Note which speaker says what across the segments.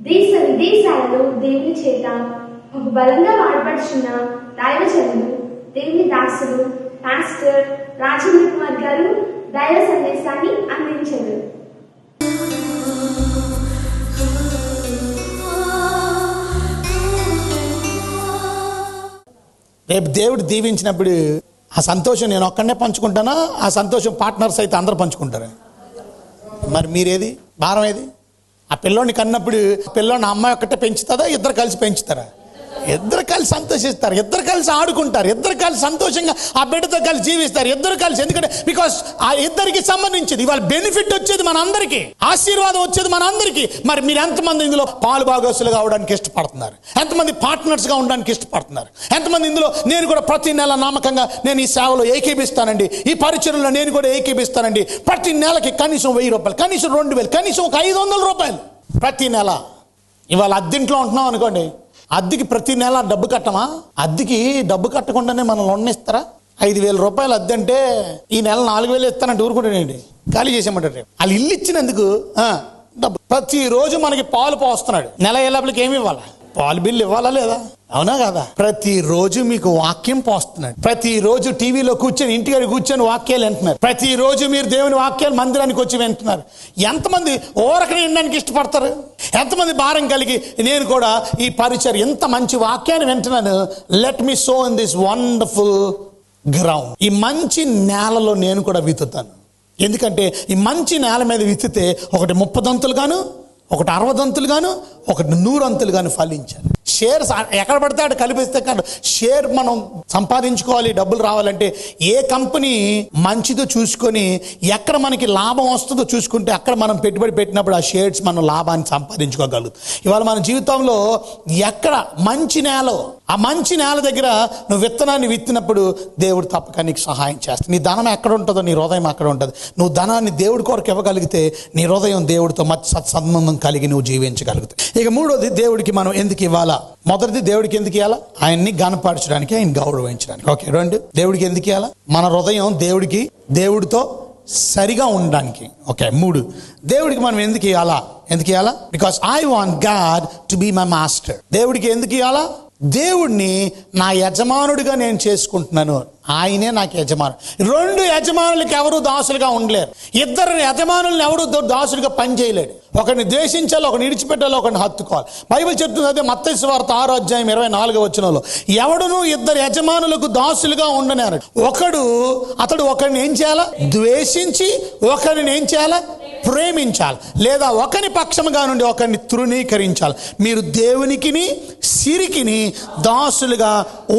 Speaker 1: దేశ విదేశాలలో దేవుని చేత ఒక బలంగా వాడబడుచున్న దైవజనులు, దేవుని దాసులు పాస్టర్ రాజేంద్ర కుమార్ గారు దైవ సందేశాన్ని అందించారు.
Speaker 2: రేపు దేవుడు దీవించినప్పుడు ఆ సంతోషం నేను ఒక్కడనే పంచుకుంటానా, ఆ సంతోషం పార్ట్నర్స్ అయితే అందరూ పంచుకుంటారు? మరి మీరేది భారం ఏది? ఆ పిల్లోని కన్నప్పుడు పిల్లోని అమ్మాయి ఒక్కటే పెంచుతుందా, ఇద్దరు కలిసి పెంచుతారా? ఇద్దరు కలిసి సంతోషిస్తారు, ఇద్దరు కలిసి ఆడుకుంటారు, ఇద్దరు కలిసి సంతోషంగా ఆ బిడ్డతో కలిసి జీవిస్తారు, ఇద్దరు కలిసి. ఎందుకంటే బికాస్ ఆ ఇద్దరికి సంబంధించింది. ఇవాళ బెనిఫిట్ వచ్చేది మన అందరికీ, ఆశీర్వాదం వచ్చేది మన అందరికీ. మరి మీరు ఎంతమంది ఇందులో పాలు భాగస్వాలుగా అవడానికి ఇష్టపడుతున్నారు? ఎంతమంది పార్ట్నర్స్గా ఉండడానికి ఇష్టపడుతున్నారు? ఎంతమంది ఇందులో నేను కూడా ప్రతి నెల నమ్మకంగా నేను ఈ సేవలో ఏకీభిస్తానండి, ఈ పరిచర్యలో నేను కూడా ఏకీభిస్తానండి, ప్రతి నెలకి కనీసం 1000 రూపాయలు, కనీసం 2000, కనీసం ఒక 500 రూపాయలు ప్రతి నెల. ఇవాళ అద్దెంట్లో ఉంటున్నాం అనుకోండి, అద్దెకి ప్రతి నెల డబ్బు కట్టమా? అద్దెకి డబ్బు కట్టకుండానే మనం లోన్నిస్తారా? 5000 రూపాయలు అద్దె అంటే ఈ నెల 4000 ఇస్తానంటే ఊరుకుంటానండి, ఖాళీ చేసేయమంటారు. రేపు వాళ్ళు ఇల్లు ఇచ్చినందుకు డబ్బు. ప్రతిరోజు మనకి పాలు పోస్తున్నాడు, నెల ఏళ్ళకి ఏమి ఇవ్వాలా? పాలు బిల్లు ఇవ్వాలా లేదా? అవునా కదా? ప్రతిరోజు మీకు వాక్యం పోస్తున్నాడు, ప్రతిరోజు టీవీలో కూర్చొని ఇంటికాడ కూర్చొని వాక్యాలు వింటున్నారు, ప్రతిరోజు మీరు దేవుని వాక్యాలు మందిరానికి వచ్చి వింటున్నారు. ఎంతమంది ఓరకనే వినడానికి ఇష్టపడతారు? ఎంతమంది భారం కలిగి నేను కూడా ఈ పరిచర్య ఇంత మంచి వాక్యాన్ని వింటున్నాను, let me so in this wonderful ground, ఈ మంచి నేలలో నేను కూడా విత్తుతాను. ఎందుకంటే ఈ మంచి నేల మీద విత్తితే ఒకటి 30 దంతులు గాను, ఒకటి 60 దంతులు గాను, ఒకటి 100 అంతులు గాను ఫలించాలి. షేర్స్ ఎక్కడ పడితే అక్కడ కలిపిస్తే కాదు, షేర్ మనం సంపాదించుకోవాలి. డబ్బులు రావాలంటే ఏ కంపెనీ మంచిదో చూసుకొని ఎక్కడ మనకి లాభం వస్తుందో చూసుకుంటే అక్కడ మనం పెట్టుబడి పెట్టినప్పుడు ఆ షేర్స్ మనం లాభాన్ని సంపాదించుకోగలుగుతాం. ఇవాళ మన జీవితంలో ఎక్కడ మంచి నేల, ఆ మంచి నేల దగ్గర నువ్వు విత్తనాన్ని విత్తినప్పుడు దేవుడు తప్పక నీకు సహాయం చేస్తాడు. నీ ధనం ఎక్కడ ఉంటుందో నీ హృదయం అక్కడ ఉంటుంది. నువ్వు ధనాన్ని దేవుడి కొరకు ఇవ్వగలిగితే నీ హృదయం దేవుడితో మంచి సత్సంబంధం కలిగి నువ్వు జీవించగలుగుతావు. ఇక మూడోది, దేవుడికి మనం ఎందుకు ఇవ్వాలా? మొదటిది, దేవుడికి ఎందుకు ఇవ్వాలా? ఆయన్ని గణపరచడానికి, ఆయన గౌరవించడానికి. ఓకే, 2, దేవుడికి ఎందుకు ఇవ్వాలా? మన హృదయం దేవుడితో సరిగా ఉండడానికి. ఓకే, 3, దేవుడికి మనం ఎందుకు ఇవ్వాలా? Because I want God to be my master. దేవుడికి ఎందుకు ఇవ్వాలా? దేవుడిని నా యజమానుడిగా నేను చేసుకుంటున్నాను, ఆయనే నాకు యజమానుడు. 2 యజమానులకి ఎవరు దాసులుగా ఉండలేరు. 2 యజమానులను ఎవరు దాసులుగా పనిచేయలేడు. ఒకరిని ద్వేషించాలి, ఒకరిని విడిచిపెట్టాలి, ఒకరిని హత్తుకోవాలి. బైబిల్ చెప్తుంది అదే, మత్తయి సువార్త 6:24 వచనంలో, ఎవడును 2 యజమానులకు దాసులుగా ఉండనేరు. అతడు ఒకరిని ఏం చేయాలా? ద్వేషించి ఒకరిని ఏం చేయాలా? ప్రేమించాలి, లేదా ఒకరి పక్షముగా నుండి ఒకరిని తృణీకరించాలి. మీరు దేవునికిని సిరికిని దాసులుగా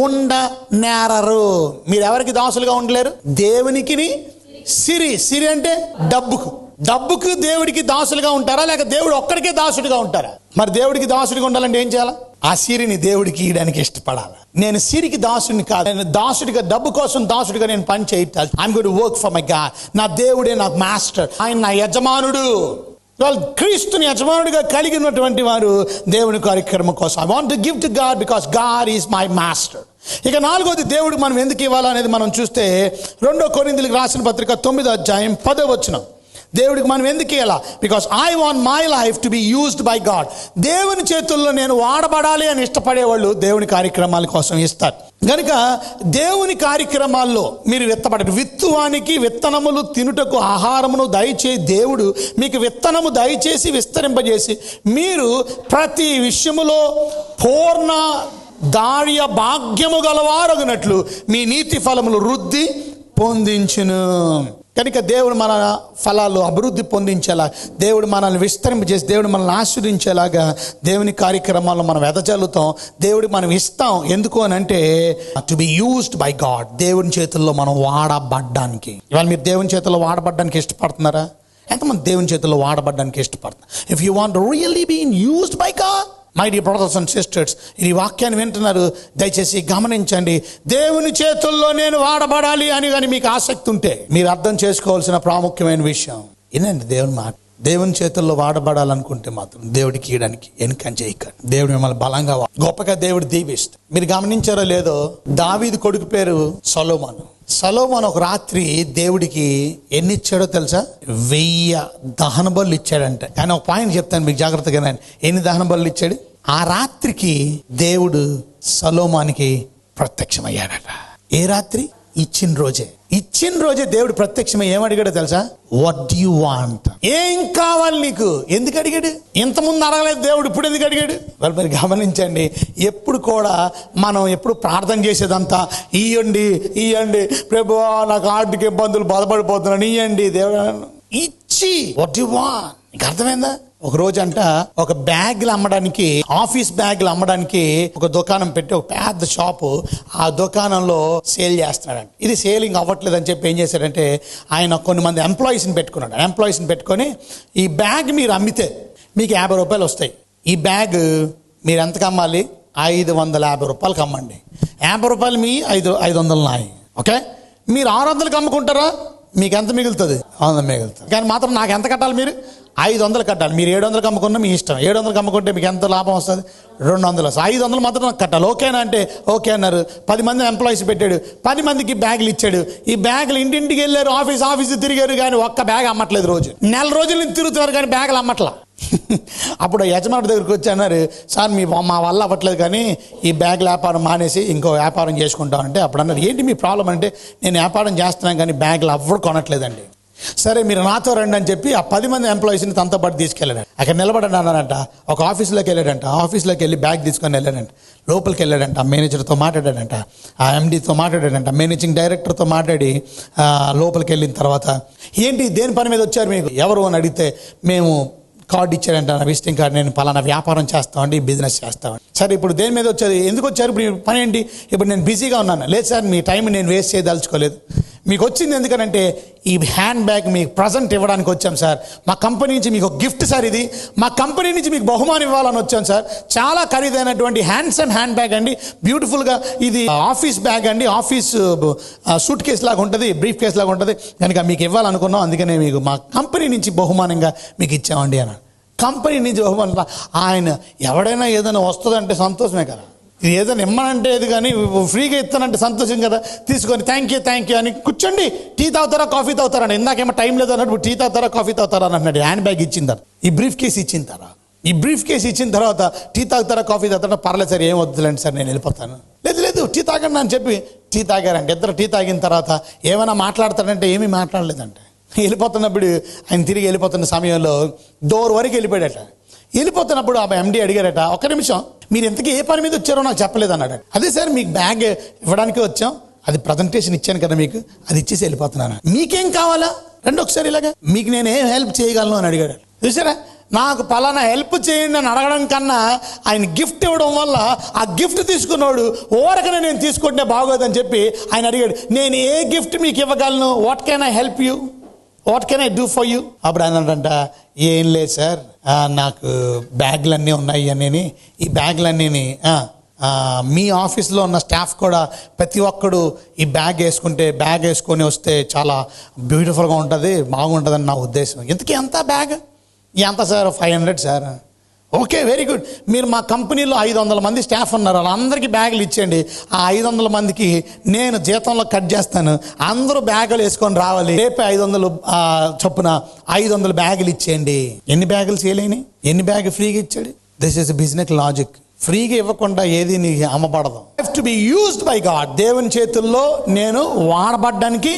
Speaker 2: ఉండనేరరు. మీరు ఎవరికి దాసులుగా ఉండలేరు? దేవునికిని సిరి అంటే డబ్బుకు దేవుడికి దాసులుగా ఉంటారా, లేక దేవుడు ఒక్కడికే దాసుడిగా ఉంటారా? మరి దేవుడికి దాసుడిగా ఉండాలంటే ఏం చేయాలా? ఆ సిరిని దేవుడికి ఇవ్వడానికి ఇష్టపడాలి. నేను సిరికి దాసుడిని కాదు, నేను దాసుడిగా, డబ్బు కోసం దాసుడిగా నేను పని చేయాలి. I'm going to work for my God. నా దేవుడే నాకు మాస్టర్, ఆయన నా యజమానుడు. వాళ్ళు క్రీస్తుని యజమానుడిగా కలిగినటువంటి వారు దేవుని కార్యక్రమం కోసం I want to give to God because God is my master. ఇక 4వది, దేవుడికి మనం ఎందుకు ఇవ్వాలనేది మనం చూస్తే 2 కొరింథీయులకు రాసిన పత్రిక 9:10 దేవుడికి మనం ఎందుకు ఇవ్వాలా? Because I want my life to be used by God. దేవుని చేతుల్లో నేను వాడబడాలి అని ఇష్టపడేవాళ్ళు దేవుని కార్యక్రమాల కోసం ఇస్తారు. కనుక దేవుని కార్యక్రమాల్లో మీరు విత్తువానికి విత్తనములు తినుటకు ఆహారమును దయచేసి దేవుడు మీకు విత్తనము దయచేసి విస్తరింపజేసి మీరు ప్రతి విషయములో పూర్ణ దార్య భాగ్యము గలవారగునట్లు మీ నీతి ఫలములు వృద్ధి పొందించును. కనుక దేవుడు మన ఫలాలు అభివృద్ధి పొందించేలా, దేవుడు మనల్ని విస్తరింపజేసి, దేవుడు మనల్ని ఆశీర్వదించేలాగా దేవుని కార్యక్రమాల్లో మనం వెదజల్లుతాం. దేవుడికి మనం ఇస్తాం. ఎందుకు అని అంటే to be used by God. దేవుని చేతుల్లో మనం వాడబడ్డానికి. ఇవాళ మీరు దేవుని చేతుల్లో వాడబడ్డానికి ఇష్టపడుతున్నారా? ఎంతమంది దేవుని చేతుల్లో వాడబడ్డానికి ఇష్టపడుతున్నారు? If you want really been used by God, my dear brothers and sisters, ఈ వాక్యాన్ని వింటున్నారు, దయచేసి గమనించండి. దేవుని చేతుల్లో నేను వాడబడాలి అని కానీ మీకు ఆసక్తి ఉంటే మీరు అర్థం చేసుకోవాల్సిన ప్రాముఖ్యమైన విషయం ఏంటంటే, దేవుని మాట. దేవుని చేతుల్లో వాడబడాలనుకుంటే మాత్రం దేవుడికి ఇవ్వడానికి వెనుకని చేయకండి. దేవుడు మిమ్మల్ని బలంగా గొప్పగా దేవుడు దీవిస్తాడు. మీరు గమనించారో లేదో, దావీదు కొడుకు పేరు సొలొమోను. సొలొమోను ఒక రాత్రి దేవుడికి ఎన్ని ఇచ్చాడో తెలుసా? 1000 దహన బలులు ఇచ్చాడంట. కానీ ఒక పాయింట్ చెప్తాను మీకు జాగ్రత్తగా. ఎన్ని దహన బలులు ఇచ్చాడు? ఆ రాత్రికి దేవుడు సొలొమోనుకి ప్రత్యక్షమయ్యాడట. ఏ రాత్రి? ఇచ్చిన రోజే దేవుడు ప్రత్యక్షమై ఏమడిగాడో తెలుసా? What do you want? ఏం కావాలి నీకు? ఎందుకు అడిగాడు? ఇంతకుముందు అడగలేదు దేవుడు, ఇప్పుడు ఎందుకు అడిగాడు? వాళ్ళు మరి గమనించండి, ఎప్పుడు కూడా మనం ఎప్పుడు ప్రార్థన చేసేదంతా ఇయ్యండి ప్రభువా, నాకు ఆర్థిక ఇబ్బందులు, బాధపడిపోతున్నాను, ఇయ్యండి దేవుడు. ఇచ్చి వాట్ యు వాంట్. నీకు అర్థమైందా? ఒక రోజు అంట ఒక బ్యాగులు అమ్మడానికి, ఆఫీస్ బ్యాగులు అమ్మడానికి ఒక దుకాణం పెట్టి, ఒక పెద్ద షాపు, ఆ దుకాణంలో సేల్ చేస్తున్నాడు. ఇది సేలింగ్ అవ్వట్లేదు అని చెప్పి ఏం చేశాడంటే ఆయన కొన్ని మంది ఎంప్లాయీస్ని పెట్టుకున్నాడు. ఎంప్లాయీస్ని పెట్టుకొని, ఈ బ్యాగ్ మీరు అమ్మితే మీకు 50 రూపాయలు వస్తాయి. ఈ బ్యాగ్ మీరు ఎంతకు అమ్మాలి? 550 రూపాయలకి అమ్మండి. 50 రూపాయలు మీ 500 నాయి. ఓకే, మీరు 600కి అమ్ముకుంటారా? మీకు ఎంత మిగులుతుంది? 100 మిగులుతుంది. కానీ మాత్రం నాకు ఎంత కట్టాలి? మీరు 500 కట్టాలి. మీరు 700కి అమ్ముకున్నా మీ ఇష్టం. 700కి అమ్ముకుంటే మీకు ఎంత లాభం వస్తుంది? 200 వస్తుంది. 500 మాత్రం నాకు కట్టాలి. ఓకేనా అంటే ఓకే అన్నారు. 10 మంది ఎంప్లాయీస్ పెట్టాడు. 10 మందికి బ్యాగులు ఇచ్చాడు. ఈ బ్యాగులు ఇంటింటికి వెళ్ళారు, ఆఫీస్ తిరిగారు, కానీ ఒక్క బ్యాగ్ అమ్మట్లేదు. రోజు నెల రోజుల నుంచి తిరుగుతున్నారు కానీ బ్యాగులు అమ్మట్లా. అప్పుడు యజమాని దగ్గరికి వచ్చి అన్నారు, సార్ మా వల్ల అవ్వట్లేదు, కానీ ఈ బ్యాగ్ వ్యాపారం మానేసి ఇంకో వ్యాపారం చేసుకుంటాం అంటే, అప్పుడు అన్నారు, ఏంటి మీ ప్రాబ్లం అంటే, నేను వ్యాపారం చేస్తున్నాను కానీ బ్యాగులు ఎవ్వరు కొనట్లేదండి. సరే మీరు నాతో రండి అని చెప్పి ఆ 10 మంది ఎంప్లాయీస్ని తనతో పాటు తీసుకెళ్ళాడు. అక్కడ నిలబడండి అన్నారంట. ఒక ఆఫీస్లోకి వెళ్ళాడంట. ఆఫీస్లోకి వెళ్ళి బ్యాగ్ తీసుకొని వెళ్ళాడంట. లోపలికి వెళ్ళాడంట. మేనేజర్తో మాట్లాడాడంట, ఆ ఎండీతో మాట్లాడాడంట, మేనేజింగ్ డైరెక్టర్తో మాట్లాడి లోపలికి వెళ్ళిన తర్వాత, ఏంటి దేని పని మీద వచ్చారు మీకు? ఎవరు అని అడిగితే, మేము కార్డు ఇచ్చాడంట, నా విజిటింగ్ కార్డు, నేను పలానా వ్యాపారం చేస్తామండి, బిజినెస్ చేస్తామండి. సరే ఇప్పుడు దేని మీద వచ్చారు? ఎందుకు వచ్చారు? ఇప్పుడు పని ఏంటి? ఇప్పుడు నేను బిజీగా ఉన్నాను. లేదు సార్, మీ టైం నేను వేస్ట్ చేయదలుచుకోలేదు. మీకు వచ్చింది ఎందుకనంటే ఈ హ్యాండ్ బ్యాగ్ మీకు ప్రజెంట్ ఇవ్వడానికి వచ్చాం సార్. మా కంపెనీ నుంచి మీకు గిఫ్ట్ సార్. ఇది మా కంపెనీ నుంచి మీకు బహుమానం ఇవ్వాలని వచ్చాం సార్. చాలా ఖరీదైనటువంటి హ్యాండ్సమ్ హ్యాండ్ బ్యాగ్ అండి, బ్యూటిఫుల్గా. ఇది ఆఫీస్ బ్యాగ్ అండి, ఆఫీస్ సూట్ కేస్ లాగా ఉంటుంది, బ్రీఫ్ కేస్ లాగా ఉంటుంది, కనుక మీకు ఇవ్వాలనుకున్నాం, అందుకనే మీకు మా కంపెనీ నుంచి బహుమానంగా మీకు ఇచ్చామండి అన్నాడు. కంపెనీ నుంచి బహుమానం. ఆయన ఎవడైనా ఏదైనా వస్తుందంటే సంతోషమే కదా. ఇది ఏదైనా ఇమ్మనంటే ఏది, కానీ ఫ్రీగా ఇస్తానంటే సంతోషం కదా. తీసుకొని థ్యాంక్ యూ అని కూర్చోండి. టీ తాగుతారా, కాఫీ తాగుతారా? ఇందాకేమో టైం లేదు అన్నట్టు టీ తాగుతారా, కాఫీ తాగుతారా అని అన్నాడు. హ్యాండ్ బ్యాగ్ ఇచ్చిన తర్వాత, ఈ బ్రీఫ్ కేసు ఇచ్చిన తర్వాత టీ తాగుతారా, కాఫీ తాగుతారా? పర్లేదు సార్, ఏం వద్దులేండి సార్, నేను వెళ్ళిపోతాను. లేదు టీ తాగండి అని చెప్పి టీ తాగారంటే, ఇద్దరు టీ తాగిన తర్వాత ఏమైనా మాట్లాడతాడంటే ఏమీ మాట్లాడలేదంటే. వెళ్ళిపోతున్నప్పుడు ఆయన తిరిగి వెళ్ళిపోతున్న సమయంలో డోర్ వరకు వెళ్ళిపోయాడట. వెళ్ళిపోతున్నప్పుడు ఆ ఎండి అడిగారట, ఒక్క నిమిషం, మీరు ఇంతకీ ఏ పని మీద వచ్చారో నాకు చెప్పలేదు అన్నాడు. అదే సార్, మీకు బ్యాగ్ ఇవ్వడానికి వచ్చాం, అది ప్రజెంటేషన్ ఇచ్చాను కదా మీకు, అది ఇచ్చేసి వెళ్ళిపోతున్నాను. మీకేం కావాలా? రండి ఒకసారి ఇలాగా, మీకు నేను ఏం హెల్ప్ చేయగలను అని అడిగాడు. చూసారా, నాకు పలానా హెల్ప్ చేయండి అని అడగడం కన్నా ఆయన గిఫ్ట్ ఇవ్వడం వల్ల ఆ గిఫ్ట్ తీసుకున్నాడు ఓరకనే నేను తీసుకుంటే బాగోదని చెప్పి ఆయన అడిగాడు, నేను ఏ గిఫ్ట్ మీకు ఇవ్వగలను? What can I help you? What can I do for you? అప్పుడు ఆయన అంట, ఏం లేదు సార్, నాకు బ్యాగులన్నీ ఉన్నాయి అని, ఈ బ్యాగులన్నీ మీ ఆఫీస్లో ఉన్న స్టాఫ్ కూడా ప్రతి ఒక్కడు ఈ బ్యాగ్ వేసుకొని వస్తే చాలా బ్యూటిఫుల్గా ఉంటుంది, బాగుంటుందని నా ఉద్దేశం. ఇంతకీ ఎంత బ్యాగ్? ఎంత sir? 500 sir. Okay, very good. మీరు మా కంపెనీలో 500 మంది స్టాఫ్ ఉన్నారు, వాళ్ళందరికీ బ్యాగులు ఇచ్చేయండి. ఆ 500 మందికి నేను జీతంలో కట్ చేస్తాను, అందరూ బ్యాగులు వేసుకొని రావాలి. రేపే 500 చొప్పున 500 బ్యాగులు ఇచ్చేయండి. ఎన్ని బ్యాగులు సేల్ అయినాయి? ఎన్ని బ్యాగ్ ఫ్రీగా ఇచ్చాడు? This is business logic. ఫ్రీగా ఇవ్వకుండా ఏది నీకు అమ్మబడదు. Have to be used by God. దేవుని చేతుల్లో నేను వాడబడ్డానికి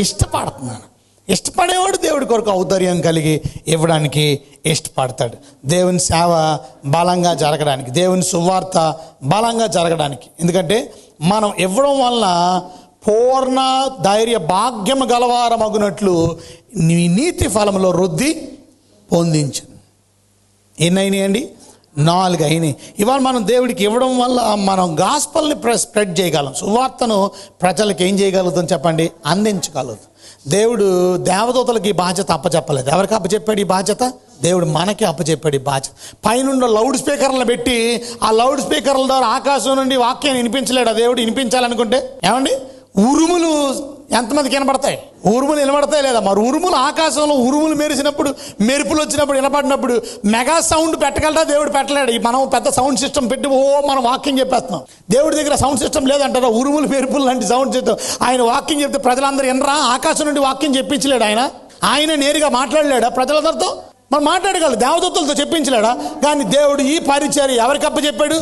Speaker 2: ఇష్టపడుతున్నాను. ఇష్టపడేవాడు దేవుడి కొరకు ఔదార్యం కలిగి ఇవ్వడానికి ఇష్టపడతాడు. దేవుని సేవ బలంగా జరగడానికి, దేవుని సువార్త బలంగా జరగడానికి. ఎందుకంటే మనం ఇవ్వడం వల్ల పూర్ణ ధైర్య భాగ్యము గలవారమగునట్లు నీ నీతి ఫలములో వృద్ధి పొందించు. ఎన్ని అయినాయండి? 4 అయినాయి. ఇవాళ మనం దేవుడికి ఇవ్వడం వల్ల మనం గాస్పల్ని స్ప్రెడ్ చేయగలం. సువార్తను ప్రజలకు ఏం చేయగలుగుతాం చెప్పండి? అందించగలుగుతాం. దేవుడు దేవదూతలకి ఈ బాధ్యత అప్పచెప్పలేదు. ఎవరికి అప్పచెప్పాడు ఈ బాధ్యత? దేవుడు మనకి అప్పచెప్పాడు ఈ బాధ్యత. పైనుండి లౌడ్ స్పీకర్లను పెట్టి ఆ లౌడ్ స్పీకర్ల ద్వారా ఆకాశం నుండి వాక్యాన్ని వినిపించలేడు. దేవుడు వినిపించాలనుకుంటే ఏమండి, ఉరుములు ఎంతమందికి వినపడతాయి? ఉరుములు వినపడతాయి లేదా? మరి ఉరుములు ఆకాశంలో ఉరుములు మెరిసినప్పుడు, మెరుపులు వచ్చినప్పుడు, వినపడినప్పుడు మెగా సౌండ్ పెట్టగలరా? దేవుడు పెట్టలేడు. మనం పెద్ద సౌండ్ సిస్టమ్ పెట్టి మనం వాక్యం చెప్పేస్తున్నాం. దేవుడి దగ్గర సౌండ్ సిస్టమ్ లేదంటారా? ఉరుములు మెరుపులు లాంటి సౌండ్ సిస్టమ్. ఆయన వాక్యం చెప్తే ప్రజలందరూ వినరా? ఆకాశం నుండి వాక్యం చెప్పించలేడు ఆయన నేరుగా మాట్లాడలేడా ప్రజలందరితో? మనం మాట్లాడగలరు, దేవదూతలతో చెప్పించలేడా? కానీ దేవుడు ఈ పరిచర్య ఎవరికి అప్పచెప్పాడు?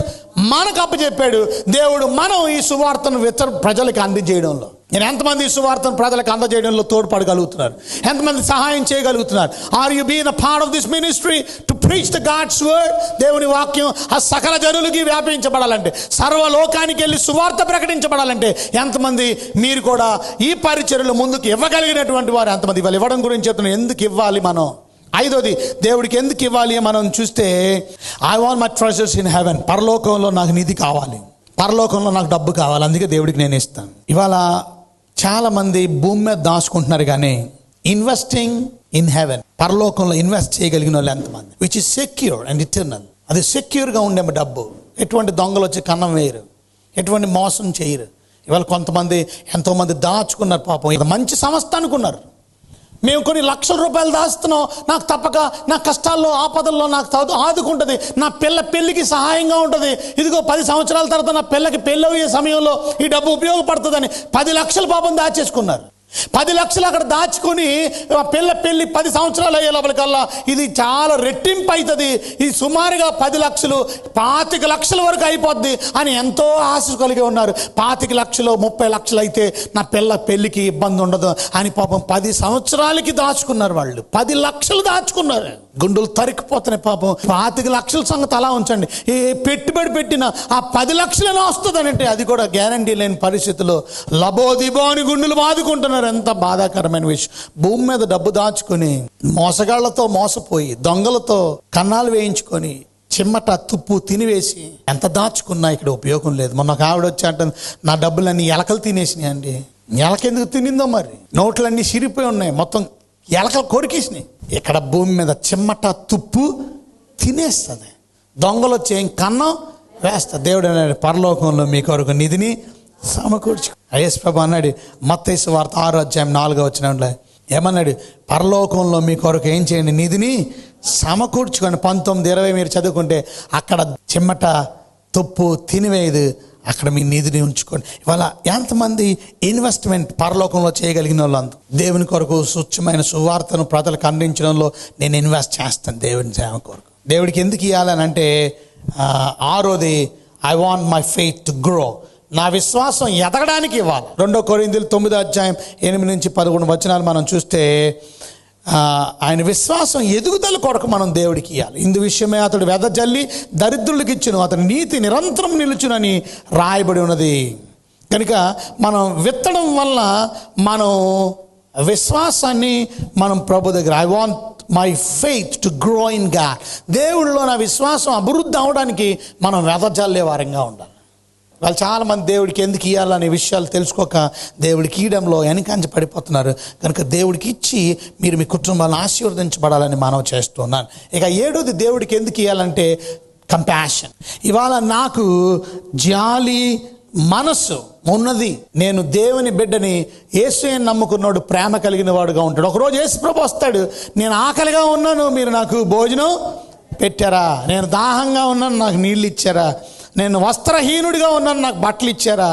Speaker 2: మనకు అప్పచెప్పాడు. దేవుడు మనం ఈ సువార్తను ప్రజలకు అందజేయడంలో, నేను ఎంతమంది ఈ సువార్తను ప్రజలకు అందజేయడంలో తోడ్పడగలుగుతున్నారు? ఎంతమంది సహాయం చేయగలుగుతున్నారు? Are you been a part of this ministry to preach the God's word? దేవుని వాక్యం ఆ సకల జనులకి వ్యాపించబడాలంటే, సర్వలోకానికి వెళ్ళి సువార్త ప్రకటించబడాలంటే ఎంతమంది మీరు కూడా ఈ పరిచర్యలో ముందుకు ఇవ్వగలిగినటువంటి వారు ఎంతమంది? ఇవాళ ఇవ్వడం గురించి చెప్తున్నాను. ఎందుకు ఇవ్వాలి మనం? ఐదోది, దేవుడికి ఎందుకు ఇవ్వాలి మనం చూస్తే, I want my treasures in heaven. పరలోకంలో నాకు నిధి కావాలి, పరలోకంలో నాకు డబ్బు కావాలి, అందుకే దేవుడికి నేను ఇస్తాను. ఇవాళ చాలామంది భూమి మీద దాచుకుంటున్నారు, కానీ ఇన్వెస్టింగ్ ఇన్ హెవెన్, పరలోకంలో ఇన్వెస్ట్ చేయగలిగిన వాళ్ళు ఎంతమంది? Which is secure and eternal. అది సెక్యూర్గా ఉండే డబ్బు. ఎటువంటి దొంగలు వచ్చి కన్నం వేయరు, ఎటువంటి మోసం చేయరు. ఇవాళ కొంతమంది ఎంతోమంది దాచుకున్నారు పాపం. ఇది మంచి సంస్థ అనుకున్నారు. మేము కొన్ని లక్షల రూపాయలు దాస్తున్నాం, నాకు తప్పక నా కష్టాల్లో ఆపదల్లో నాకు ఆదుకుంటుంది, నా పెళ్ళికి సహాయంగా ఉంటుంది, ఇదిగో 10 సంవత్సరాల తర్వాత నా పిల్లకి పెళ్ళి అయ్యే సమయంలో ఈ డబ్బు ఉపయోగపడుతుందని 10 లక్షల పాపం దాచేసుకున్నారు. 10 లక్షలు అక్కడ దాచుకొని పెళ్ళి 10 సంవత్సరాలు అయ్యే లోపలికల్లా ఇది చాలా రెట్టింపు అవుతుంది, ఇది సుమారుగా 10 లక్షలు 25 లక్షల వరకు అయిపోద్ది అని ఎంతో ఆశ కలిగి ఉన్నారు. 25 లక్షలు 30 లక్షలు అయితే నా పెళ్ళికి ఇబ్బంది ఉండదు అని పాపం 10 సంవత్సరాలకి దాచుకున్నారు. వాళ్ళు 10 లక్షలు దాచుకున్నారు. గుండెలు తరికిపోతున్నాయి పాపం. 25 లక్షల సంగతి అలా ఉంచండి, ఏ పెట్టుబడి పెట్టిన ఆ 10 లక్షలైనా వస్తుందని అంటే అది కూడా గ్యారంటీ లేని పరిస్థితుల్లో లబోదిబో అని గుండెలు బాదుకుంటున్నారు. ఎంత బాధాకరమైన విషయం. భూమి మీద డబ్బు దాచుకొని, మోసగాళ్లతో మోసపోయి, దొంగలతో కన్నాలు వేయించుకొని, చిమ్మట తుప్పు తినివేసి ఎంత దాచుకున్నా ఇక్కడ ఉపయోగం లేదు. మొన్న ఒక ఆవిడ వచ్చి అంటే, నా డబ్బులన్నీ ఎలకలు తినేసినాయి అండి. ఎలకెందుకు తినిందో మరి? నోట్లన్నీ సిరిపోయి ఉన్నాయి, మొత్తం ఎలకలు కొరికేసినాయి. ఇక్కడ భూమి మీద చిమ్మట తుప్పు తినేస్తుంది, దొంగలు వచ్చి ఏం కన్నం వేస్తా. దేవుడు అన్నాడు, పరలోకంలో మీ కొరకు నిధిని సమకూర్చు. యేసు ప్రభు అన్నాడు మత్తయి సువార్త 6:4 ఏమన్నాడు? పరలోకంలో మీ కొరకు ఏం చేయండి? నిధిని సమకూర్చుకోండి. 19:20 మీరు చదువుకుంటే అక్కడ చిమ్మట తుప్పు తినివేయదు, అక్కడ మీ నిధిని ఉంచుకోండి. ఇవాళ ఎంతమంది ఇన్వెస్ట్మెంట్ పరలోకంలో చేయగలిగిన వాళ్ళు? అంత దేవుని కొరకు స్వచ్ఛమైన సువార్తను ప్రజలకు అందించడంలో నేను ఇన్వెస్ట్ చేస్తాను దేవుని సేవ కొరకు. దేవుడికి ఎందుకు ఇవ్వాలని అంటే, 6వది, I want my faith to grow. నా విశ్వాసం ఎదగడానికి ఇవ్వాలి. 2 కొరింథీయులు 9:8-11 మనం చూస్తే, ఆయన విశ్వాసం ఎదుగుదల కొరకు మనం దేవుడికి ఇవ్వాలి. ఇందు విషయమే అతడు వెదజల్లి దరిద్రులకు ఇచ్చును, అతని నీతి నిరంతరం నిలుచునని రాయబడి ఉన్నది. కనుక మనం విత్తడం వల్ల మనం విశ్వాసాన్ని మనం ప్రభు దగ్గర, I want my faith to grow in God, దేవుడిలో నా విశ్వాసం అభివృద్ధి అవడానికి మనం వెదజల్లే వారంగా ఉండాలి. వాళ్ళు చాలామంది దేవుడికి ఎందుకు ఇవ్వాలనే విషయాలు తెలుసుకోక దేవుడికి ఇవ్వడంలో వెనకంజ పడిపోతున్నారు. కనుక దేవుడికి ఇచ్చి మీరు మీ కుటుంబాలను ఆశీర్వదించబడాలని మనం చేస్తున్నాను. ఇక 7వది దేవుడికి ఎందుకు ఇవ్వాలంటే కంపాషన్. ఇవాళ నాకు జాలి మనస్సు ఉన్నది, నేను దేవుని బిడ్డని, యేసుని నమ్ముకున్నాడు, ప్రేమ కలిగిన వాడుగా ఉంటాడు. ఒకరోజు యేసు ప్రభు వస్తాడు, నేను ఆకలిగా ఉన్నాను, మీరు నాకు భోజనం పెట్టారా? నేను దాహంగా ఉన్నాను, నాకు నీళ్ళు ఇచ్చారా? నేను వస్త్రహీనుడిగా ఉన్నాను, నాకు బట్టలు ఇచ్చారా?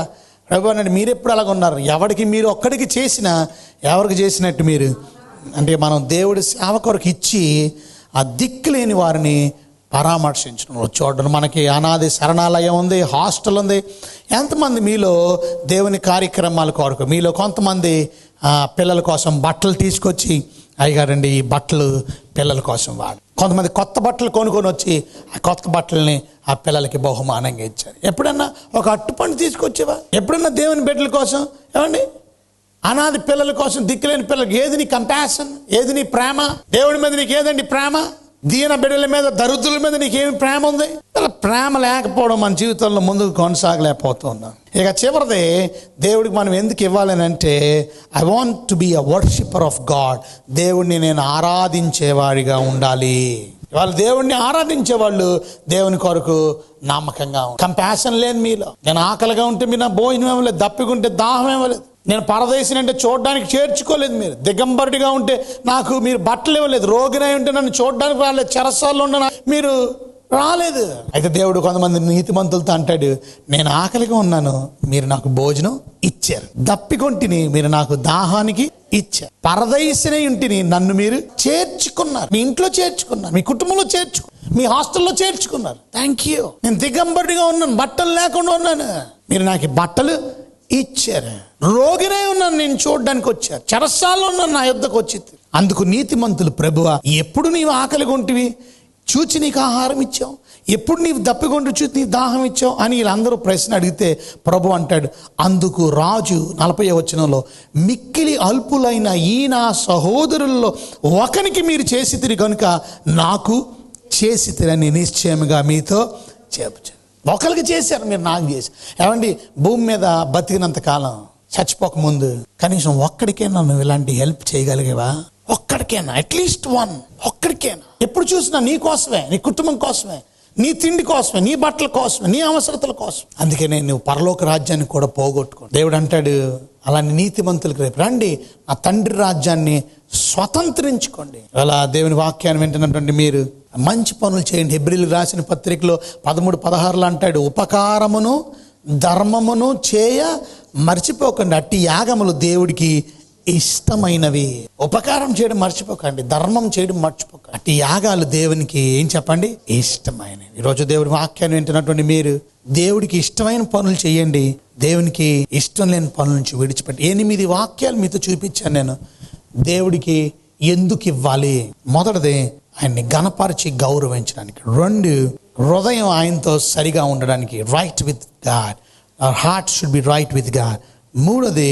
Speaker 2: ప్రభు అన్నాడు, మీరు ఎప్పుడు అలాగ ఉన్నారు? ఎవరికి మీరు ఒక్కడికి చేసినా ఎవరికి చేసినట్టు మీరు అంటే, మనం దేవుడి సేవ కొరకు ఇచ్చి ఆ దిక్కులేని వారిని పరామర్శించడం, చూడడం. మనకి అనాథ శరణాలయం ఉంది, హాస్టల్ ఉంది. ఎంతమంది మీలో దేవుని కార్యక్రమాల కొరకు, మీలో కొంతమంది పిల్లల కోసం బట్టలు తీసుకొచ్చి, అయ్యగారండి ఈ బట్టలు పిల్లల కోసం వాడు. కొంతమంది కొత్త బట్టలు కొనుక్కొని వచ్చి ఆ కొత్త బట్టలని ఆ పిల్లలకి బహుమానంగా ఇచ్చారు. ఎప్పుడన్నా ఒక అట్టుపండు తీసుకొచ్చేవా? ఎప్పుడన్నా దేవుని బిడ్డల కోసం? ఏమండి, అనాథ పిల్లల కోసం, దిక్కులేని పిల్లలకి ఏది నీ కంపాషన్? ఏది నీ ప్రేమ? దేవుడి మీద నీకు ఏదండి ప్రేమ? దీన బిడ్డల మీద, దరిద్రుల మీద నీకేమి ప్రేమ ఉంది? ప్రేమ లేకపోవడం మన జీవితంలో ముందుకు కొనసాగలేకపోతున్నాం. ఇక చివరిది, దేవుడికి మనం ఎందుకు ఇవ్వాలని అంటే, I want to be a worshipper of God. దేవుడిని నేను ఆరాధించేవాడిగా ఉండాలి. ఇవాళ దేవుడిని ఆరాధించే వాళ్ళు దేవుని కొరకు నమ్మకంగా ఉంటారు. కంపాషన్ లేని మీలో, నేను ఆకలిగా ఉంటే మీరు నా భోజనం ఇవ్వలేదు, దప్పికుంటే దాహం ఇవ్వలేదు, నేను పరదేశిని అంటే చూడడానికి చేర్చుకోలేదు. మీరు దిగంబరుడిగా ఉంటే నాకు మీరు బట్టలు ఇవ్వలేదు. రోగినై ఉంటే నన్ను చూడడానికి రాలేదు. చెరసాల్లో ఉన్న మీరు రాలేదు. అయితే దేవుడు కొంతమంది నీతిమంతులతో అంటాడు, నేను ఆకలిగా ఉన్నాను, మీరు నాకు భోజనం ఇచ్చారు. దప్పికొంటిని, మీరు నాకు దాహానికి ఇచ్చారు. పరదేశినై ఉంటిని, నన్ను మీరు చేర్చుకున్నారు. మీ ఇంట్లో చేర్చుకున్నారు, మీ కుటుంబంలో మీ హాస్టల్లో చేర్చుకున్నారు. Thank you. నేను దిగంబరుడిగా ఉన్నాను, బట్టలు లేకుండా ఉన్నాను, మీరు నాకు బట్టలు ఇచ్చారు. రోగినై ఉన్నాను, నేను చూడడానికి వచ్చారు. చెరసాల్లో ఉన్నాను, నా యుద్ధకు వచ్చి. అందుకు నీతిమంతులు, ప్రభువా ఎప్పుడు నీవు ఆకలిగా ఉంటివి, చూచి నీకు ఆహారం ఇచ్చావు, ఎప్పుడు నీవు దప్పికొంటూ చూచి నీకు దాహం ఇచ్చావు అని వీళ్ళందరూ ప్రశ్న అడిగితే ప్రభు అంటాడు, అందుకు రాజు 40వ వచనంలో, మిక్కిలి అల్పులైన ఈ నా సహోదరుల్లో ఒకనికి మీరు చేసితిరి కనుక నాకు చేసితిరని నిశ్చయముగా మీతో చెప్పుచు. ఒకరికి చేశారు, మీరు నాకు చేశారు. ఏమండి, భూమి మీద బతికినంత కాలం, చచ్చిపోకముందు కనీసం ఒక్కడికైనా నువ్వు ఇలాంటి హెల్ప్ చేయగలిగేవా? ఒక్కడికైనా, అట్లీస్ట్ వన్, ఒక్కడికైనా. ఎప్పుడు చూసినా నీ కోసమే, నీ కుటుంబం కోసమే, నీ తిండి కోసమే, నీ బట్టల కోసమే, నీ అవసరతల కోసం. అందుకనే నువ్వు పరలోక రాజ్యాన్ని కూడా పోగొట్టుకో. దేవుడు అంటాడు, అలాంటి నీతిమంతులకు రేపు రండి, నా తండ్రి రాజ్యాన్ని స్వతంత్రించుకోండి. అలా దేవుని వాక్యాన్ని వింటున్నటువంటి మీరు మంచి పనులు చేయండి. హెబ్రీయులకు రాసిన పత్రికలో 13:16 అంటాడు, ఉపకారమును ధర్మమును చేయ మర్చిపోకండి, అట్టి యాగములు దేవుడికి ఇష్టమైనవి. ఉపకారం చేయడం మర్చిపోకండి, ధర్మం చేయడం మర్చిపోకండి. అట్టి యాగాలు దేవునికి ఏం చెప్పండి, ఇష్టమైనవి. ఈరోజు దేవుడి వాక్యాన్ని వింటున్నటువంటి మీరు దేవుడికి ఇష్టమైన పనులు చేయండి. దేవునికి ఇష్టం లేని పనుల నుంచి విడిచిపెట్టి 8 వాక్యాలు మీతో చూపించాను నేను. దేవుడికి ఎందుకు ఇవ్వాలి? మొదటిది, ఆయన్ని గణపరిచి గౌరవించడానికి. 2, హృదయం ఆయనతో సరిగా ఉండడానికి, right with God, our heart should be right with God. 3,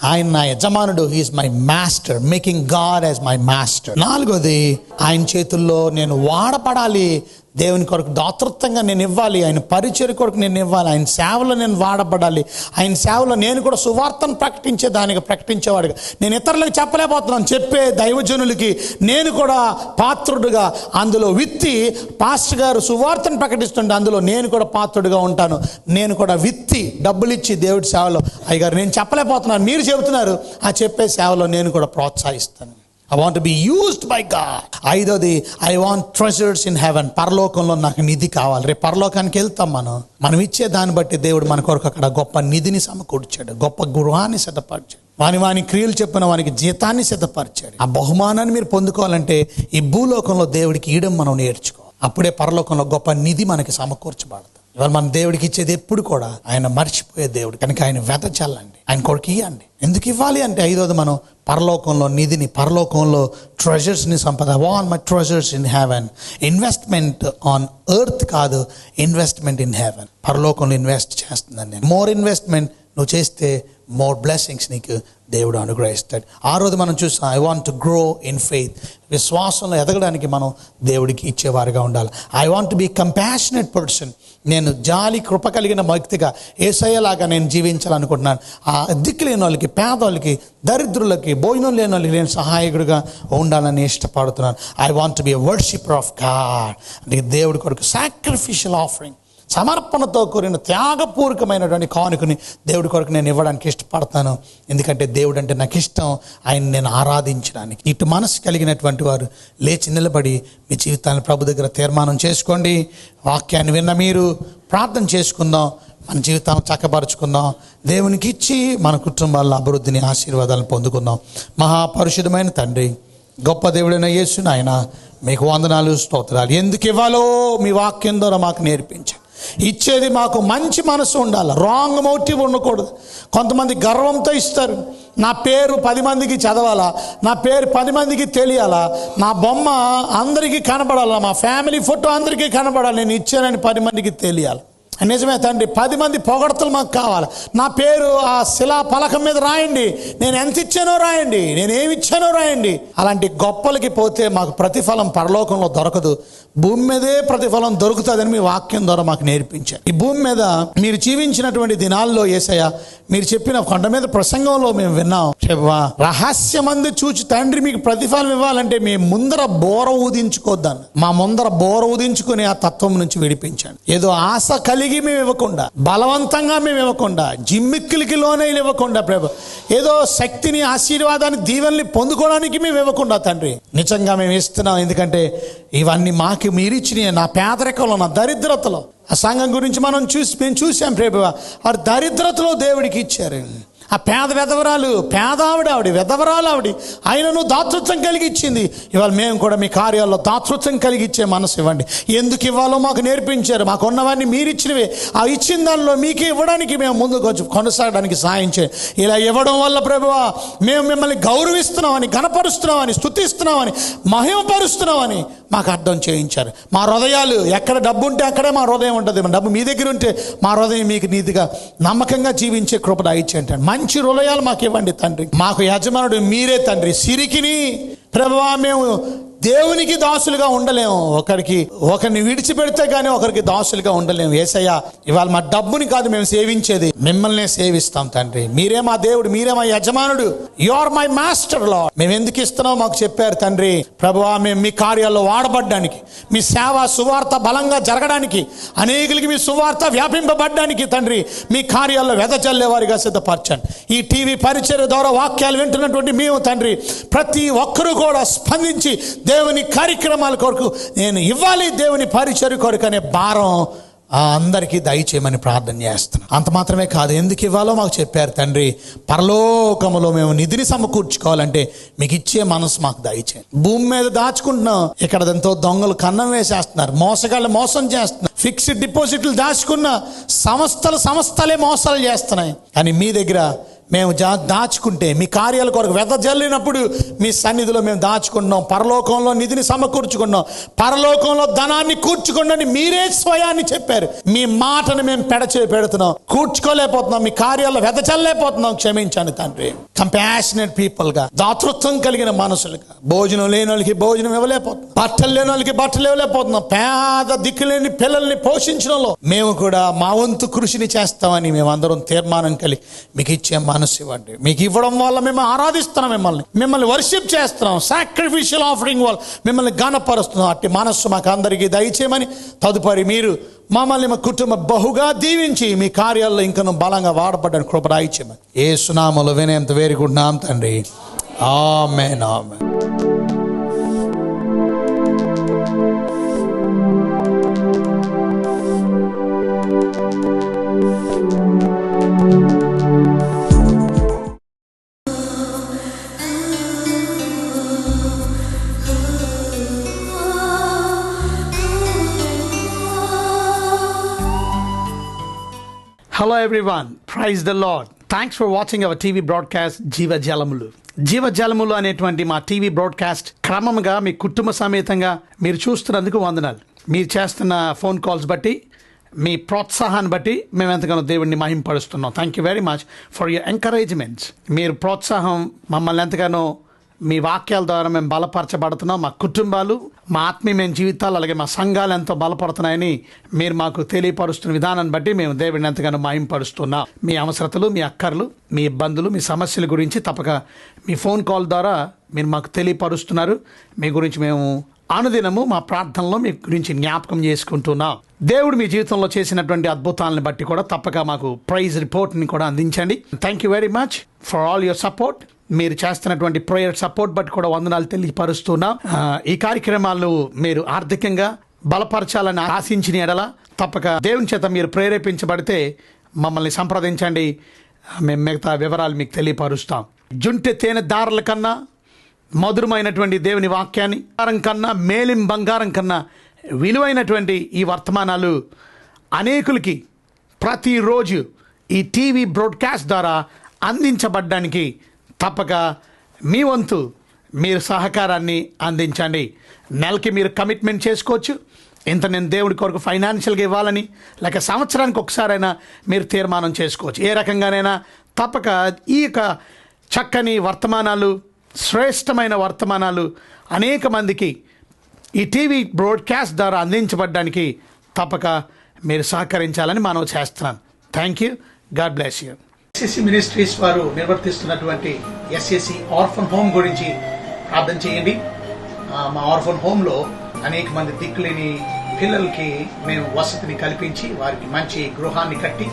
Speaker 2: ఆయన నా యజమానుడు, he's my master, making God as my master. 4, ఆయన చేతుల్లో నేను వాడపడాలి, దేవుని కొరకు దాతృత్వంగా నేను ఇవ్వాలి, ఆయన పరిచర్య కొరకు నేను ఇవ్వాలి, ఆయన సేవలో నేను వాడబడాలి, ఆయన సేవలో నేను కూడా సువార్తను ప్రకటించేవాడుగా. నేను ఇతరులకు చెప్పలేకపోతున్నాను, చెప్పే దైవజనులకి నేను కూడా పాత్రుడుగా అందులో విత్తి, పాస్టర్ గారు సువార్తను ప్రకటిస్తుంటే అందులో నేను కూడా పాత్రుడుగా ఉంటాను. నేను కూడా విత్తి డబ్బులు ఇచ్చి దేవుడి సేవలో, అయ్యగారు నేను చెప్పలేకపోతున్నాను, మీరు చెబుతున్నారు, ఆ చెప్పే సేవలో నేను కూడా ప్రోత్సహిస్తాను. I want to be used by God. 5, I want treasures in heaven. పరలోకంలో నాకు నిధి కావాలి. రేపు పరలోకానికి వెళ్తాం. మనం ఇచ్చే దాన్ని బట్టి దేవుడు మన కొరకు అక్కడ గొప్ప నిధిని సమకూర్చాడు, గొప్ప గృహాన్ని సిద్ధపరిచాడు, వాని క్రియలు చెప్పిన వానికి జీతాన్ని సిద్ధపరిచాడు. ఆ బహుమానాన్ని మీరు పొందుకోవాలంటే ఈ భూలోకంలో దేవుడికి ఇయడం మనం నేర్చుకోవాలి. అప్పుడే పరలోకంలో గొప్ప నిధి మనకి సమకూర్చబడుతుంది. ఇవాళ మన దేవుడికి ఇచ్చేది ఎప్పుడు కూడా ఆయన మర్చిపోయే దేవుడు కనుక ఆయన వెదజల్లండి, ఆయన కొడుకు ఇవ్వండి. ఎందుకు ఇవ్వాలి అంటే 5, మనం పరలోకంలో నిధిని, పరలోకంలో ట్రెజర్స్ని సంపద. I want my treasures in heaven. Investment on earth కాదు, ఇన్వెస్ట్మెంట్ ఇన్ హెవెన్. పరలోకంలో ఇన్వెస్ట్ చేస్తుందండి. మోర్ ఇన్వెస్ట్మెంట్ నువ్వు చేస్తే మోర్ బ్లెస్సింగ్స్ నీకు దేవుడు అనుగ్రహిస్తాడు. 6 మనం చూస్తాం, I want to grow in faith. విశ్వాసంలో ఎదగడానికి మనం దేవుడికి ఇచ్చేవారుగా ఉండాలి. I want to be compassionate person. నేను జాలి కృప కలిగిన వ్యక్తిగా యేసయ్యలాగా నేను జీవించాలనుకుంటున్నాను. ఆ దిక్కులేని వాళ్ళకి, పేదవాళ్ళకి, దరిద్రులకి, భోజనం లేని వాళ్ళకి నేను సహాయకుడిగా ఉండాలని ఇష్టపడుతున్నాను. I want to be a worshipper of God. అంటే దేవుడి కొరకు సాక్రిఫిషియల్ ఆఫరింగ్, సమర్పణతో కూడిన త్యాగపూర్వకమైనటువంటి కానుకని దేవుడి కొరకు నేను ఇవ్వడానికి ఇష్టపడతాను. ఎందుకంటే దేవుడు అంటే నాకు ఇష్టం, ఆయన నేను ఆరాధించడానికి. ఇటు మనసు కలిగినటువంటి వారు లేచి నిలబడి మీ జీవితాన్ని ప్రభు దగ్గర తీర్మానం చేసుకోండి. వాక్యాన్ని విన్న మీరు ప్రార్థన చేసుకుందాం, మన జీవితాన్ని చక్కపరుచుకుందాం, దేవునికి ఇచ్చి మన కుటుంబాల అభివృద్ధిని, ఆశీర్వాదాలను పొందుకుందాం. మహాపరిశుద్ధమైన తండ్రి, గొప్ప దేవుడైన యేసు నాయన, మీకు వందనాలు, స్తోత్రాలు. ఎందుకు ఇవ్వాలో మీ వాక్యం ద్వారా మాకు నేర్పించండి. ఇచ్చేది మాకు మంచి మనసు ఉండాలి, రాంగ్ మోటివ్ ఉండకూడదు. కొంతమంది గర్వంతో ఇస్తారు. నా పేరు 10 మందికి చదవాలా, నా పేరు 10 మందికి తెలియాలా, నా బొమ్మ అందరికీ కనబడాలా, మా ఫ్యామిలీ ఫోటో అందరికీ కనబడాలి, నేను ఇచ్చానని 10 మందికి తెలియాలి. నిజమే తండ్రి, 10 మంది పొగడతలు మాకు కావాలి. నా పేరు ఆ శిలా పలకం మీద రాయండి, నేను ఎంత ఇచ్చానో రాయండి, నేను ఏమి ఇచ్చానో రాయండి. అలాంటి గొప్పలకి పోతే మాకు ప్రతిఫలం పరలోకంలో దొరకదు, భూమి మీదే ప్రతిఫలం దొరుకుతుందని మీ వాక్యం ద్వారా మాకు నేర్పించారు. ఈ భూమి మీద మీరు జీవించినటువంటి దినాల్లో యేసయ్య మీరు చెప్పిన కొండ మీద ప్రసంగంలో మేము విన్నాం, రహస్యమందు చూచి తండ్రి మీకు ప్రతిఫలం ఇవ్వాలంటే మేము ముందర బోర ఊదించుకోద్దాను. మా ముందర బోర ఊదించుకుని ఆ తత్వం నుంచి విడిపించాను. ఏదో ఆశ కలిగి అడిగి మేము ఇవ్వకుండా, బలవంతంగా మేము ఇవ్వకుండా, జిమ్మిక్కులకి లోనే ఇవ్వకుండా ప్రభు, ఏదో శక్తిని, ఆశీర్వాదాన్ని, దీవెనల్ని పొందుకోవడానికి మేము ఇవ్వకుండా తండ్రి, నిజంగా మేము ఇస్తున్నాం. ఎందుకంటే ఇవన్నీ మాకు మీరిచ్చినాయి. నా పేదరికంలో, నా దరిద్రతలో, ఆ సంఘం గురించి మేము చూసాం ప్రభు, వారి దరిద్రతలో దేవుడికి ఇచ్చారు. ఆ పేద వెధవరాలు, ఆవిడ వెధవరాలు ఆవిడ, ఆయనను దాతృత్వం కలిగి ఇచ్చింది. ఇవాళ మేము కూడా మీ కార్యాల్లో దాతృత్వం కలిగి ఇచ్చే మనసు ఇవ్వండి. ఎందుకు ఇవ్వాలో మాకు నేర్పించారు. మాకు ఉన్నవన్నీ మీరు ఇచ్చినవే. ఆ ఇచ్చిన దానిలో మీకే ఇవ్వడానికి మేము ముందుకు కొనసాగడానికి సాయం చేయండి. ఇలా ఇవ్వడం వల్ల ప్రభువా మేము మిమ్మల్ని గౌరవిస్తున్నామని, ఘనపరుస్తున్నామని, స్తుతిస్తున్నామని, మహిమపరుస్తున్నామని మాకు అర్థం చేయించారు. మా హృదయాలు, ఎక్కడ డబ్బు ఉంటే అక్కడే మా హృదయం ఉంటుంది. డబ్బు మీ దగ్గర ఉంటే మా హృదయం మీకు నీతిగా, నమ్మకంగా జీవించే కృప దయచేయండి. మంచి హృదయాలు మాకు ఇవ్వండి తండ్రి. మాకు యజమానుడు మీరే తండ్రి. సిరికిని ప్రభువా మేము దేవునికి దాసులుగా ఉండలేము. ఒకరిని విడిచిపెడితే కానీ ఒకరికి దాసులుగా ఉండలేము. యేసయ్య, ఇవాళ మా డబ్బుని కాదు మేము సేవించేది, మిమ్మల్నే సేవిస్తాం తండ్రి. మీరే మా దేవుడు, మీరే మా యజమానుడు. You are my master lord. మేము ఎందుకు ఇస్తున్నామో మాకు చెప్పారు తండ్రి. ప్రభువా మేము మీ కార్యాల్లో వాడబడ్డానికి, మీ సేవ సువార్త బలంగా జరగడానికి, అనేకులకి మీ సువార్త వ్యాపింపబడ్డానికి తండ్రి మీ కార్యాల్లో వెదజల్లేవారిగా సిద్ధపరచండి. ఈ టీవీ పరిచర్య ద్వారా వాక్యాలు వింటున్నటువంటి మేము తండ్రి, ప్రతి ఒక్కరూ కూడా స్పందించి దేవుని కార్యక్రమాల కొరకు నేను ఇవ్వాలి, దేవుని పరిచర్య కొరకు అనే భారం అందరికీ దయచేయమని ప్రార్థన చేస్తున్నాను. అంత మాత్రమే కాదు, ఎందుకు ఇవ్వాలో మాకు చెప్పారు తండ్రి. పరలోకములో మేము నిధిని సమకూర్చుకోవాలంటే మీకు ఇచ్చే మనసు మాకు దయచేయండి. భూమి మీద దాచుకుంటున్నాం, ఇక్కడ ఎంతో దొంగలు కన్నం వేసేస్తున్నారు, మోసగాళ్ళు మోసం చేస్తున్నారు. ఫిక్స్డ్ డిపాజిట్లు దాచుకున్న సంస్థలే మోసాలు చేస్తున్నాయి. కానీ మీ దగ్గర మేము దాచుకుంటే, మీ కార్యాల కొరకు వెదజల్లినప్పుడు మీ సన్నిధిలో మేము దాచుకుంటున్నాం. పరలోకంలో నిధిని సమకూర్చుకున్నాం, పరలోకంలో ధనాన్ని కూర్చుకోండి మీరే స్వయాన్ని చెప్పారు. మీ మాటను మేము పెడుతున్నాం, కూర్చుకోలేకపోతున్నాం, మీ కార్యాల్లో వెదజల్లేకపోతున్నాం. క్షమించండి తండ్రి. కంపాషనేట్ పీపుల్ గా, దాతృత్వం కలిగిన మనసులుగా, భోజనం లేని వాళ్ళకి భోజనం ఇవ్వలేకపోతున్నాం, బట్టలు లేని వాళ్ళకి బట్టలు ఇవ్వలేకపోతున్నాం, పేద దిక్కులేని పిల్లల్ని పోషించడంలో మేము కూడా మా వంతు కృషిని చేస్తామని మేమందరం తీర్మానం కలిగి మీకు ఇచ్చే మనసు ఇవ్వండి. మీకు ఇవ్వడం వల్ల మేము ఆరాధిస్తున్నాం, మిమ్మల్ని వర్షిప్ చేస్తున్నాం, సాక్రిఫిషియల్ ఆఫరింగ్ వల్ల మిమ్మల్ని ఘనపరుస్తున్నాం. అట్టి మనస్సు మాకు అందరికీ దయచేయమని, తదుపరి మీరు మమ్మల్ని మా కుటుంబం బహుగా దీవించి మీ కార్యాల్లో ఇంకను బలంగా వాడబడ్డానికి కృప దయచేయమని యేసు నామములో వినయంతో వేడుకుంటున్నాం తండ్రి. ఆమేన్, ఆమేన్.
Speaker 3: Hello everyone, praise the Lord. Thanks for watching our TV broadcast జీవ జలములు అనేటువంటి మా టీవీ బ్రాడ్కాస్ట్ క్రమంగా మీ కుటుంబ సమేతంగా మీరు చూస్తున్నందుకు వందనాలు. మీరు చేస్తున్న ఫోన్ కాల్స్ బట్టి, మీ ప్రోత్సాహాన్ని బట్టి మేము ఎంతగానో దేవుడిని మహింపరుస్తున్నాం. Thank you very much for your encouragements. మీరు ప్రోత్సాహం మమ్మల్ని ఎంతగానో, మీ వాక్యాల ద్వారా మేము బలపరచబడుతున్నాం. మా కుటుంబాలు, మా ఆత్మీయమైన జీవితాలు, అలాగే మా సంఘాలు ఎంతో బలపడుతున్నాయని మీరు మాకు తెలియపరుస్తున్న విధానాన్ని బట్టి మేము దేవుడిని ఎంతగానో మహింపరుస్తున్నాం. మీ అవసరతలు, మీ అక్కర్లు, మీ ఇబ్బందులు, మీ సమస్యల గురించి తప్పక మీ ఫోన్ కాల్ ద్వారా మీరు మాకు తెలియపరుస్తున్నారు. మీ గురించి మేము అనుదినము మా ప్రార్థనలో మీ గురించి జ్ఞాపకం చేసుకుంటున్నాం. దేవుడు మీ జీవితంలో చేసినటువంటి అద్భుతాలను బట్టి కూడా తప్పక మాకు ప్రైజ్ రిపోర్ట్ని కూడా అందించండి. Thank you very much for all your support. మీరు చేస్తున్నటువంటి ప్రేయర్ సపోర్ట్ బట్టి కూడా వందనాలు తెలియపరుస్తున్నాం. ఈ కార్యక్రమాలను మీరు ఆర్థికంగా బలపరచాలని ఆశించిన ఎడల తప్పక దేవుని చేత మీరు ప్రేరేపించబడితే మమ్మల్ని సంప్రదించండి. మేము మిగతా వివరాలు మీకు తెలియపరుస్తాం. జుంటె తేనె దారుల కన్నా మధురమైనటువంటి దేవుని వాక్యాన్ని, కన్నా మేలిం బంగారం కన్నా విలువైనటువంటి ఈ వర్తమానాలు అనేకులకి ప్రతిరోజు ఈ టీవీ బ్రాడ్కాస్ట్ ద్వారా అందించబడ్డానికి తప్పక మీ వంతు మీరు సహకారాన్ని అందించండి. నెలకి మీరు కమిట్మెంట్ చేసుకోవచ్చు. ఇంత నేను దేవుడి కొరకు ఫైనాన్షియల్గా ఇవ్వాలని, లేక సంవత్సరానికి ఒకసారైనా మీరు తీర్మానం చేసుకోవచ్చు. ఏ రకంగానైనా తప్పక ఈ యొక్క చక్కని వర్తమానాలు, శ్రేష్టమైన వర్తమానాలు అనేక మందికి ఈ టీవీ బ్రాడ్కాస్ట్ ద్వారా అందించబడ్డానికి తప్పక మీరు సహకరించాలని మనం చేస్తున్నాను. Thank you. God bless you. SSC ministries వారు నిర్వర్తిస్తున్నటువంటి ఎస్ఎస్సి ఆర్ఫన్ హోమ్ గురించి ప్రార్థన చేయండి. మా ఆర్ఫన్ హోమ్లో అనేక మంది దిక్కులేని పిల్లలకి మేము వసతిని కల్పించి వారికి మంచి గృహాన్ని కట్టి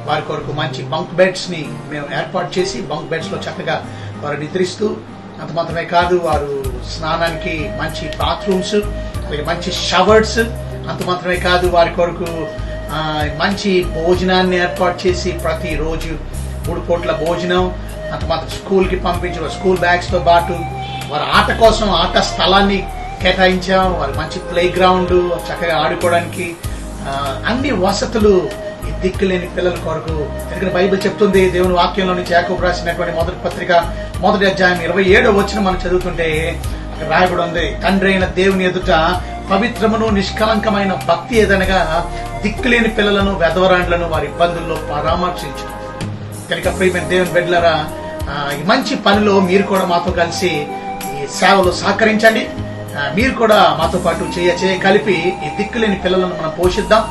Speaker 3: వారి కొరకు మంచి బంక్ బెడ్స్ ని మేము ఏర్పాటు చేసి బంక్ బెడ్స్ లో చక్కగా వారు నిద్రిస్తూ అంత మాత్రమే కాదు, వారు స్నానానికి మంచి బాత్రూమ్స్, అలాగే మంచి షవర్స్, అంత మాత్రమే కాదు వారి కొరకు మంచి భోజనాన్ని ఏర్పాటు చేసి ప్రతిరోజు 3 పూట్ల భోజనం, అంత మాత్రం స్కూల్కి పంపించి స్కూల్ బ్యాగ్స్ తో పాటు వారి ఆట కోసం ఆట స్థలాన్ని కేటాయించాం, వారి మంచి ప్లే గ్రౌండ్ చక్కగా ఆడుకోవడానికి అన్ని వసతులు ఈ దిక్కులేని పిల్లల కొరకు. ఎందుకంటే బైబిల్ చెప్తుంది, దేవుని వాక్యంలో నుంచి యాకోబు రాసినటువంటి మొదటి పత్రిక 1వ అధ్యాయం 27వ వచనం మనం చదువుతుంటే అక్కడ రాయబడి ఉంది, తండ్రి అయిన దేవుని ఎదుట పవిత్రమును నిష్కలంకమైన భక్తి ఏదనగా దిక్కులేని పిల్లలను వెధవరాండ్లను వారి ఇబ్బందుల్లో పరామర్శించు. కనుక ప్రియమైన దేవుని బిడ్డలారా, ఈ మంచి పనిలో మీరు కూడా మాతో కలిసి ఈ సేవలు సహకరించండి. మీరు కూడా మాతో పాటు చేయ కలిపి ఈ దిక్కులేని పిల్లలను మనం పోషిద్దాం,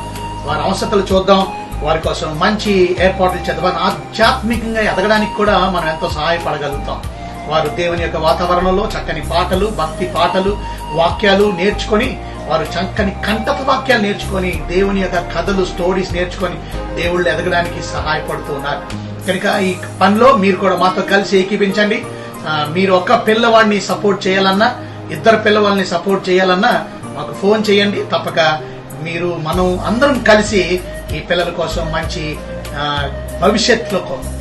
Speaker 3: వారి అవసరాలు చూద్దాం, వారి కోసం మంచి ఏర్పాట్లు చేద్దాం. ఆధ్యాత్మికంగా ఎదగడానికి కూడా మనం ఎంతో సహాయపడగలుగుతాం. వారు దేవుని యొక్క వాతావరణంలో చక్కని పాటలు, భక్తి పాటలు, వాక్యాలు నేర్చుకొని, వారు చక్కని కంఠపు వాక్యాలు నేర్చుకొని, దేవుని యొక్క కథలు, స్టోరీస్ నేర్చుకొని దేవుళ్ళు ఎదగడానికి సహాయపడుతూ ఉన్నారు. కనుక ఈ పనిలో మీరు కూడా మాతో కలిసి ఏకీపించండి. మీరు ఒక్క పిల్లవాడిని సపోర్ట్ చేయాలన్నా, 2 పిల్లవాళ్ళని సపోర్ట్ చేయాలన్నా మాకు ఫోన్ చేయండి. తప్పక మనం అందరం కలిసి ఈ పిల్లల కోసం మంచి భవిష్యత్తులో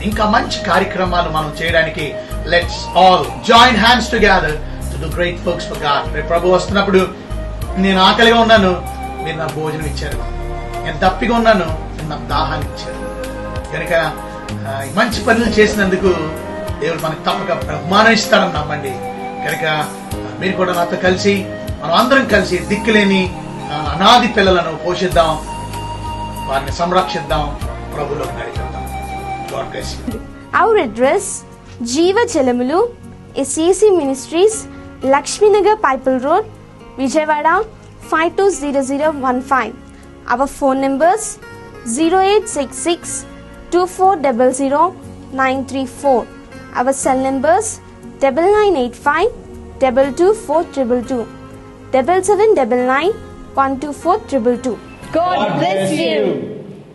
Speaker 3: ఇంకా మంచి కార్యక్రమాలు మనం చేయడానికి let's all join hands together to do great works for God. రేపు ప్రభు వస్తున్నప్పుడు, నేను ఆకలిగా ఉన్నాను, మీరు నాకు భోజనం ఇచ్చారు, నేను దప్పిగా ఉన్నాను, మీరు నాకు దాహాన్ని ఇచ్చారు. కనుక మంచి పనులు చేసినందుకు దేవుడు మనకు తప్పక బహుమానం ఇస్తాడని నమ్మండి. కనుక మీరు కూడా నాతో కలిసి మనం అందరం కలిసి దిక్కులేని అనాది పిల్లలను పోషిద్దాం, వారిని సంరక్షిద్దాం, ప్రభులోకి నడిపిద్దాం. God bless you.
Speaker 1: Our address, Jiva Jalamulu, SCC Ministries, Lakshminagar Pipal Road, Vijayawada 520015. Our phone numbers 0866 2400 934. Our cell numbers 9985 224 222, 7799 124 222.
Speaker 4: God bless